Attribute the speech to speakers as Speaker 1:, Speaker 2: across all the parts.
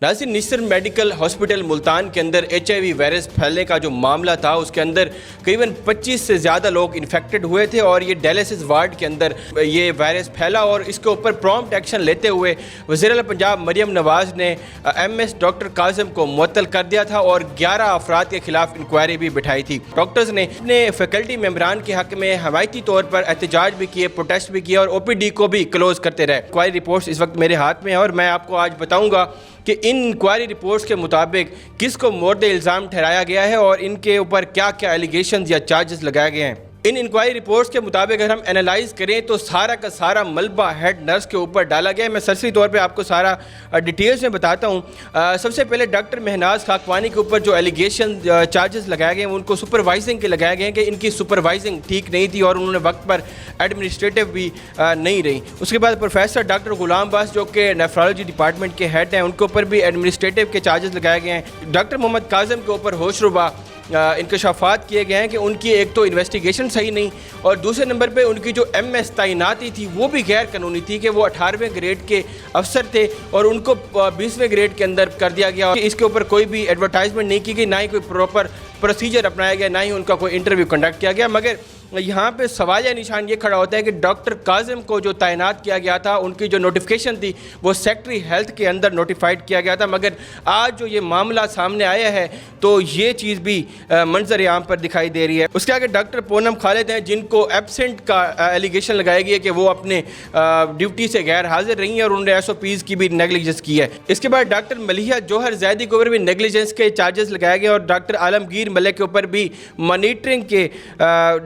Speaker 1: नाज़रीन, निसर medical hospital Multan के अंदर HIV वायरस फैलने का जो मामला था उसके अंदर करीबन 25 से ज़्यादा लोग इन्फेक्टेड हुए थे और ये डायलिसिस वार्ड के अंदर ये वायरस फैला और इसके ऊपर प्रॉम्प्ट एक्शन लेते हुए वज़ीर-ए-आला पंजाब मरियम नवाज़ ने MS डॉक्टर कासिम को मुअत्तल कर दिया था और 11 अफराद के खिलाफ इंक्वायरी भी बिठाई थी। डॉक्टर्स ने अपने फैकल्टी मेम्बरान के हक़ में हमायती तौर पर एहतजाज भी किए, प्रोटेस्ट भी किए और OPD को भी क्लोज़ करते रहे। इंक्वायरी रिपोर्ट्स इस वक्त मेरे हाथ में है और मैं आपको आज बताऊँगा कि इन इंक्वायरी रिपोर्ट्स के मुताबिक किसको मोर्द इल्ज़ाम ठहराया गया है और इनके ऊपर क्या क्या एलिगेशंस या चार्जेस लगाए गए हैं। इन इंक्वायरी रिपोर्ट्स के मुताबिक अगर हम एनालाइज करें तो सारा का सारा मलबा हेड नर्स के ऊपर डाला गया है। मैं सरसरी तौर पे आपको सारा डिटेल्स में बताता हूँ। सबसे पहले डॉक्टर महनाज खाकवानी के ऊपर जो एलिगेशन चार्जेस लगाए गए हैं उनको सुपरवाइजिंग के लगाए गए हैं कि इनकी सुपरवाइजिंग ठीक नहीं थी और उन्होंने वक्त पर एडमिनिस्ट्रेटिव भी नहीं रही। उसके बाद प्रोफेसर डॉक्टर गुलाम बास जो कि नेफ्रोलॉजी डिपार्टमेंट के हेड हैं उनके ऊपर भी एडमिनिस्ट्रेटिव के चार्जेस लगाए गए हैं। डॉक्टर मोहम्मद कासिम के ऊपर होशरुबा इंकशाफात किए गए हैं कि उनकी एक तो इन्वेस्टिगेशन सही नहीं और दूसरे नंबर पे उनकी जो MS तैनाती थी वो भी गैर कानूनी थी कि वो 18वें ग्रेड के अफसर थे और उनको 20वें ग्रेड के अंदर कर दिया गया। इसके ऊपर कोई भी एडवर्टाइजमेंट नहीं की गई, ना ही कोई प्रॉपर प्रोसीजर अपनाया गया, ना ही उनका कोई इंटरव्यू कंडक्ट किया गया। मगर यहाँ पे सवाल या निशान ये खड़ा होता है कि डॉक्टर कासिम को जो तैनात किया गया था उनकी जो नोटिफिकेशन थी वो सेक्रेटरी हेल्थ के अंदर नोटिफाइड किया गया था। मगर आज जो ये मामला सामने आया है तो ये चीज़ भी मंजर आम पर दिखाई दे रही है। उसके आगे डॉक्टर पूनम खालिद हैं जिनको एब्सेंट का एलिगेशन लगाई गई है कि वो अपने ड्यूटी से गैर हाजिर रही हैं और उन्होंने SOPs की भी नेगलिजेंस की है। इसके बाद डॉक्टर मलिहा जोहर जैदी के ऊपर भी नेगलिजेंस के चार्जेस लगाए गए और डॉक्टर आलमगीर मलिक के ऊपर भी मॉनिटरिंग के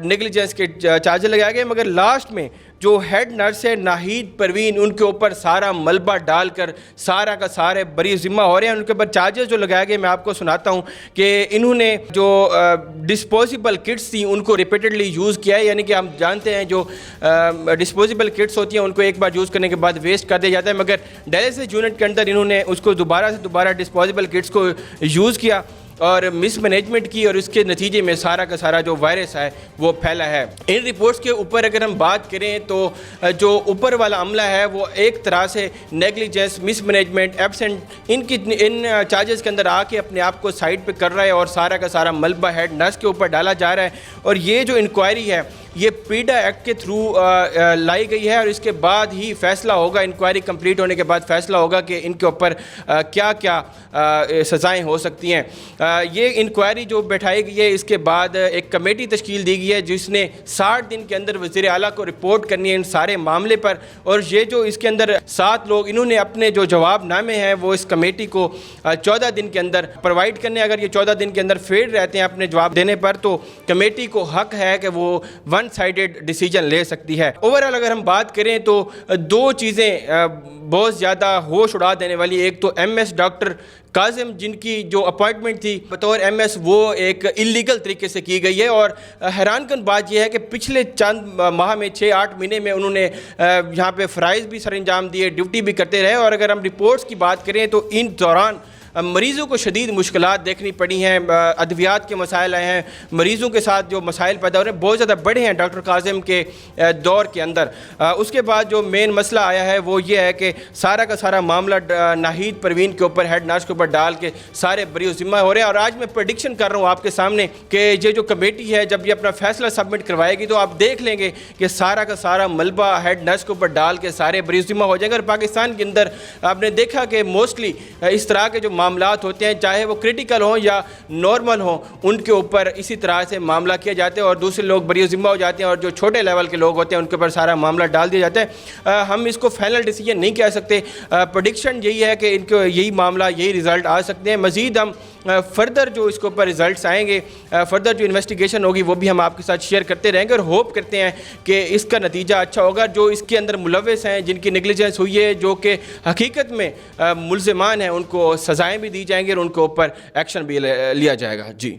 Speaker 1: नेगलिजेंस के चार्जेस लगाए गए। मगर लास्ट में जो हेड नर्स है नाहिद परवीन उनके ऊपर सारा मलबा डालकर सारा का सारे बरी जिम्मा हो रहे हैं। उनके ऊपर चार्जेस जो लगाए गए मैं आपको सुनाता हूं कि इन्होंने जो डिस्पोजेबल किट्स थी उनको रिपीटेडली यूज़ किया है। यानी कि हम जानते हैं जो डिस्पोजेबल किट्स होती हैं उनको एक बार यूज़ करने के बाद वेस्ट कर दिया जाता है, मगर डायलिसिस यूनिट के अंदर इन्होंने उसको दोबारा से दोबारा डिस्पोजेबल किट्स को यूज़ किया और मिस मैनेजमेंट की और इसके नतीजे में सारा का सारा जो वायरस है वो फैला है। इन रिपोर्ट्स के ऊपर अगर हम बात करें तो जो ऊपर वाला अमला है वो एक तरह से negligence, miss management, absent in charges के अंदर आके अपने आप को साइड पे कर रहा है और सारा का सारा मलबा हेड नर्स के ऊपर डाला जा रहा है। और ये जो इंक्वायरी है ये पीडा एक्ट के थ्रू लाई गई है और इसके बाद ही फैसला होगा, इंक्वायरी कंप्लीट होने के बाद फैसला होगा कि इनके ऊपर क्या क्या सज़ाएँ हो सकती हैं। ये इंक्वायरी जो बैठाई गई है इसके बाद एक कमेटी तश्कील दी गई है जिसने 60 दिन के अंदर वज़ीर आला को रिपोर्ट करनी है इन सारे मामले पर। और ये जो इसके अंदर 7 लोग इन्होंने अपने जो जवाब नामे हैं वो इस कमेटी को 14 दिन के अंदर प्रोवाइड करने। अगर ये 14 दिन के अंदर फेल रहते हैं अपने जवाब देने पर तो कमेटी को हक है कि वो वन साइडेड डिसीजन ले सकती है। ओवरऑल अगर हम बात करें तो दो चीज़ें बहुत ज़्यादा होश उड़ा देने वाली, एक तो MS डॉक्टर कासिम जिनकी जो अपॉइंटमेंट थी बतौर MS वो एक इलीगल तरीके से की गई है। और हैरानकुन बात यह है कि पिछले चंद माह में 6-8 महीने में उन्होंने यहाँ पे फ़राइज़ भी सर अंजाम दिए, ड्यूटी भी करते रहे। और अगर हम रिपोर्ट्स की बात करें तो इन दौरान मरीज़ों को शदीद मुश्किलात देखनी पड़ी हैं, अद्वियात के मसाइल आए हैं, मरीज़ों के साथ जो मसाइल पैदा हो रहे हैं बहुत ज़्यादा बड़े हैं डॉक्टर कासिम के दौर के अंदर। उसके बाद जो मेन मसला आया है वो ये है कि सारा का सारा मामला नाहिद परवीन के ऊपर, हेड नर्स के ऊपर डाल के सारे बरी ज़िम्मा हो रहे हैं। और आज मैं प्रेडिक्शन कर रहा हूँ आपके सामने कि ये जो कमेटी है जब ये अपना फैसला सबमिट करवाएगी तो आप देख लेंगे कि सारा का सारा मलबा हेड नर्स के ऊपर डाल के सारे बरी ज़िम्मा हो जाएंगे। और पाकिस्तान के अंदर आपने देखा कि मोस्टली इस तरह के जो मामलात होते हैं चाहे वो क्रिटिकल हों या नॉर्मल हों उनके ऊपर इसी तरह से मामला किया जाता है और दूसरे लोग बरी ज़िम्मा हो जाते हैं और जो छोटे लेवल के लोग होते हैं उनके ऊपर सारा मामला डाल दिया जाता है। हम इसको फाइनल डिसीजन नहीं कह सकते, प्रेडिक्शन यही है कि इनको यही मामला, यही रिज़ल्ट आ सकते हैं। मज़ीद हम फर्दर जो इसके ऊपर रिज़ल्ट्स आएंगे, फर्दर जो इन्वेस्टिगेशन होगी वो भी हम आपके साथ शेयर करते रहेंगे और होप करते हैं कि इसका नतीजा अच्छा होगा। जो इसके अंदर मुलव्वस हैं, जिनकी नेगलिजेंस हुई है, जो कि हकीकत में मुल्ज़िमान हैं, उनको सज़ाएँ भी दी जाएंगी और उनके ऊपर एक्शन भी लिया जाएगा। जी।